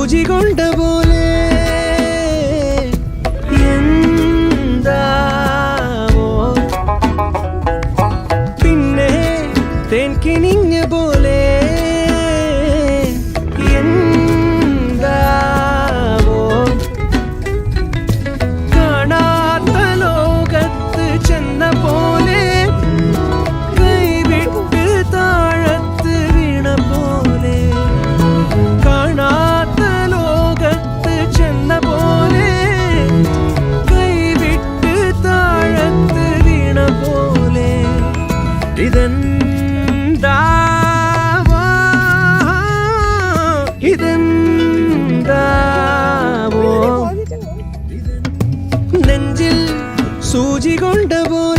സൂചി കൊണ്ട പോലെ എന്താവോ പിന്നെ തേൻ കിനിഞ്ഞ പോലെ എന്താവോ കാണാത്ത ലോകത്ത് ചെന്ന പോലെ കൈവിട്ട് താഴത്ത് വീണ പോലെ കാണാത്ത ലോകത്ത് ചെന്ന പോലെ കൈവിട്ട് താഴത്ത് വീണ പോലെ ഇതെന്താവോ നെഞ്ചിൽ സൂചി കൊണ്ട പോലെ